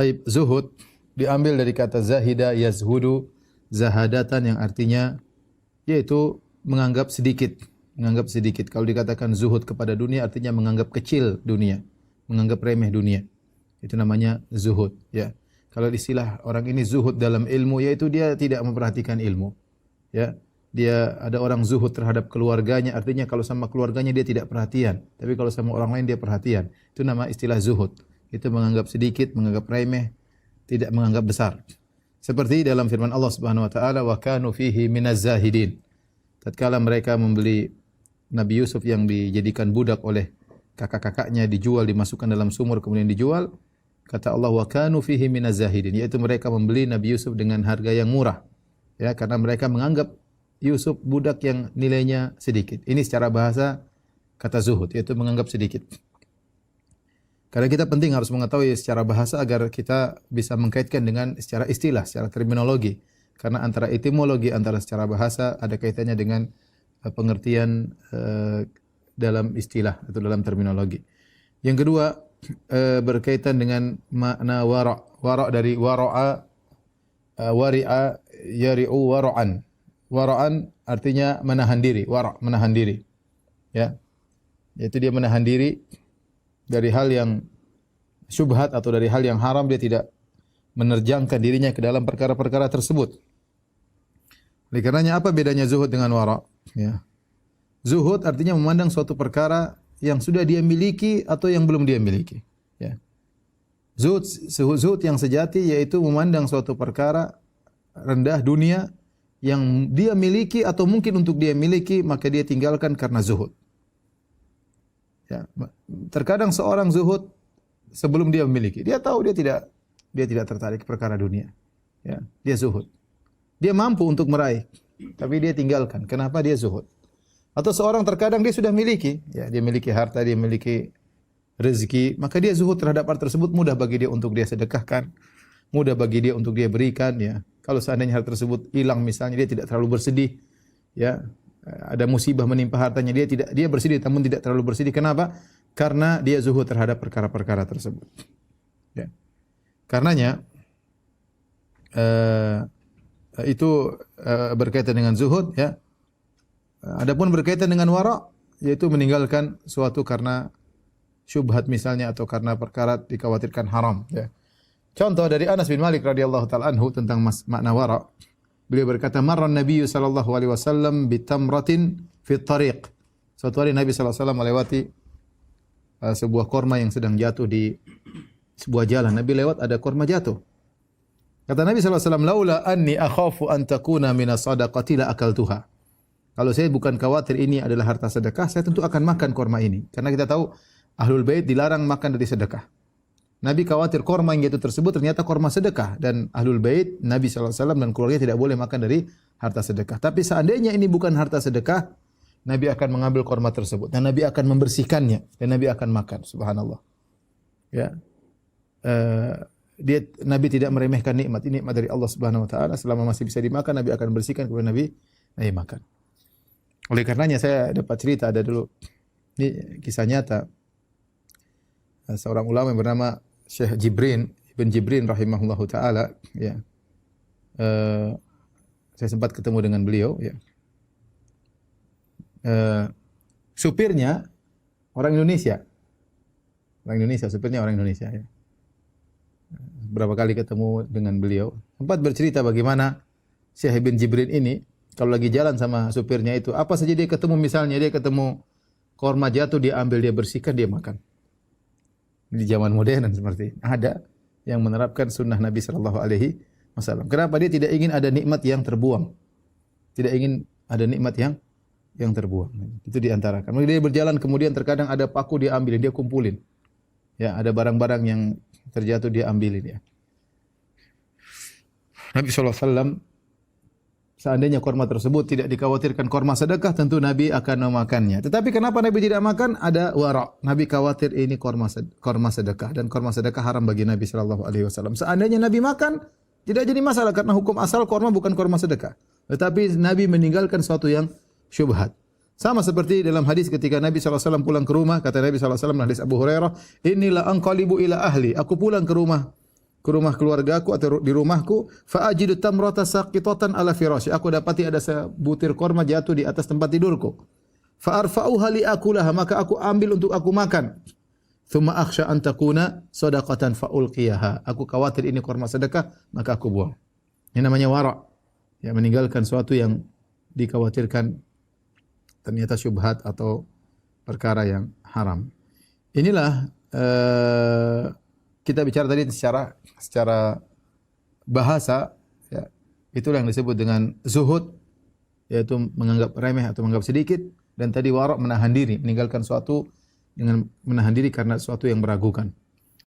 Baik, zuhud diambil dari kata zahida yazhudu zahadatan yang artinya yaitu menganggap sedikit, menganggap sedikit. Kalau dikatakan zuhud kepada dunia artinya menganggap kecil dunia, menganggap remeh dunia. Itu namanya zuhud, ya. Kalau istilah orang ini zuhud dalam ilmu yaitu dia tidak memperhatikan ilmu. Ya. Dia ada orang zuhud terhadap keluarganya, artinya kalau sama keluarganya dia tidak perhatian, tapi kalau sama orang lain dia perhatian. Itu nama istilah zuhud. Itu menganggap sedikit, menganggap remeh, tidak menganggap besar. Seperti dalam firman Allah Subhanahu wa taala, wa kanu fihi minaz zahidin. Tatkala mereka membeli Nabi Yusuf yang dijadikan budak oleh kakak-kakaknya, dijual, dimasukkan dalam sumur kemudian dijual, kata Allah wa kanu fihi minaz zahidin, yaitu mereka membeli Nabi Yusuf dengan harga yang murah. Ya, karena mereka menganggap Yusuf budak yang nilainya sedikit. Ini secara bahasa kata zuhud, yaitu menganggap sedikit. Karena kita penting harus mengetahui secara bahasa agar kita bisa mengkaitkan dengan secara istilah, secara terminologi. Karena antara etimologi, antara secara bahasa ada kaitannya dengan pengertian dalam istilah atau dalam terminologi. Yang kedua berkaitan dengan makna wara'. Wara' dari wara'a, wari'a, yari'u wara'an. Wara'an artinya menahan diri, wara' menahan diri. Ya. Yaitu dia menahan diri dari hal yang syubhat atau dari hal yang haram, dia tidak menerjangkan dirinya ke dalam perkara-perkara tersebut. Oleh karenanya apa bedanya zuhud dengan wara'? Ya. Zuhud artinya memandang suatu perkara yang sudah dia miliki atau yang belum dia miliki. Ya. Zuhud yang sejati yaitu memandang suatu perkara rendah dunia yang dia miliki atau mungkin untuk dia miliki, maka dia tinggalkan karena zuhud. Ya. Terkadang seorang zuhud sebelum dia memiliki, dia tahu dia tidak tertarik perkara dunia. Ya. Dia zuhud. Dia mampu untuk meraih, tapi dia tinggalkan. Kenapa? Dia zuhud. Atau seorang terkadang dia sudah miliki, ya, dia miliki harta, dia miliki rezeki, maka dia zuhud terhadap hal tersebut, mudah bagi dia untuk dia sedekahkan, mudah bagi dia untuk dia berikan, ya. Kalau seandainya hal tersebut hilang misalnya, dia tidak terlalu bersedih, ya. Ada musibah menimpa hartanya, dia bersedih namun tidak terlalu bersedih. Kenapa? Karena dia zuhud terhadap perkara-perkara tersebut. Ya. Karenanya itu berkaitan dengan zuhud, ya. Adapun berkaitan dengan wara', yaitu meninggalkan suatu karena syubhat misalnya atau karena perkara dikhawatirkan haram, ya. Contoh dari Anas bin Malik radhiyallahu taala anhu tentang makna wara'. Beliau berkata, "Marra Nabi sallallahu alaihi wasallam bi tamratin fi tariq." Suatu hari Nabi sallallahu alaihi wasallam melewati sebuah korma yang sedang jatuh di sebuah jalan. Nabi lewat, ada korma jatuh. Kata Nabi sallallahu alaihi wasallam, "Laula anni akhafu an takuna min as-sadaqati la akaltuha." Kalau saya bukan khawatir ini adalah harta sedekah, saya tentu akan makan korma ini. Karena kita tahu Ahlul Bait dilarang makan dari sedekah. Nabi khawatir korma yang jatuh tersebut ternyata korma sedekah, dan Ahlul Bait, Nabi sallallahu alaihi wasallam dan keluarganya tidak boleh makan dari harta sedekah. Tapi seandainya ini bukan harta sedekah, Nabi akan mengambil korma tersebut dan Nabi akan membersihkannya dan Nabi akan makan. Subhanallah. Ya. Nabi tidak meremehkan nikmat. Ini nikmat dari Allah Subhanahu wa taala. Selama masih bisa dimakan, Nabi akan bersihkan, kemudian Nabi makan. Oleh karenanya saya dapat cerita, ada dulu, ini kisah nyata, seorang ulama yang bernama Syekh Ibn Jibrin rahimahullahu taala, ya. Saya sempat ketemu dengan beliau, ya. Supirnya orang Indonesia. Supirnya orang Indonesia, ya. Berapa kali ketemu dengan beliau, sempat bercerita bagaimana Syekh Ibn Jibrin ini kalau lagi jalan sama supirnya itu, apa saja dia ketemu, misalnya dia ketemu korma jatuh, dia ambil, dia bersihkan, dia makan. Di zaman modern seperti ini. Ada yang menerapkan sunnah Nabi sallallahu alaihi wasallam. Kenapa? Dia tidak ingin ada nikmat yang terbuang. Tidak ingin ada nikmat yang terbuang. Itu diantara. Kalau dia berjalan kemudian terkadang ada paku, dia ambil, dia kumpulin. Ya, ada barang-barang yang terjatuh, dia ambilin, ya. Nabi sallallahu alaihi wasallam, seandainya korma tersebut tidak dikhawatirkan korma sedekah, tentu Nabi akan memakannya. Tetapi kenapa Nabi tidak makan? Ada wara'. Nabi khawatir ini korma sedekah, dan korma sedekah haram bagi Nabi sallallahu alaihi wasallam. Seandainya Nabi makan, tidak jadi masalah karena hukum asal korma bukan korma sedekah. Tetapi Nabi meninggalkan sesuatu yang syubhat. Sama seperti dalam hadis ketika Nabi sallallahu alaihi wasallam pulang ke rumah, kata Nabi sallallahu alaihi wasallam, hadis Abu Hurairah, "Inilah anqalibu ila ahli." Aku pulang ke rumah ke rumah keluargaku atau di rumahku, fa ajidu tamrata saqitatan ala firasyi. Aku dapati ada sebutir korma jatuh di atas tempat tidurku. Fa arfa'uha li akulaha, maka aku ambil untuk aku makan. Thumma akhsha an takuna shadaqatan fa ulqiyaha. Aku khawatir ini korma sedekah, maka aku buang. Ini namanya wara'. Ya, meninggalkan sesuatu yang dikhawatirkan ternyata syubhat atau perkara yang haram. Inilah kita bicara tadi secara bahasa, ya, itulah yang disebut dengan zuhud, yaitu menganggap remeh atau menganggap sedikit, dan tadi wara' menahan diri, meninggalkan sesuatu dengan menahan diri karena sesuatu yang meragukan.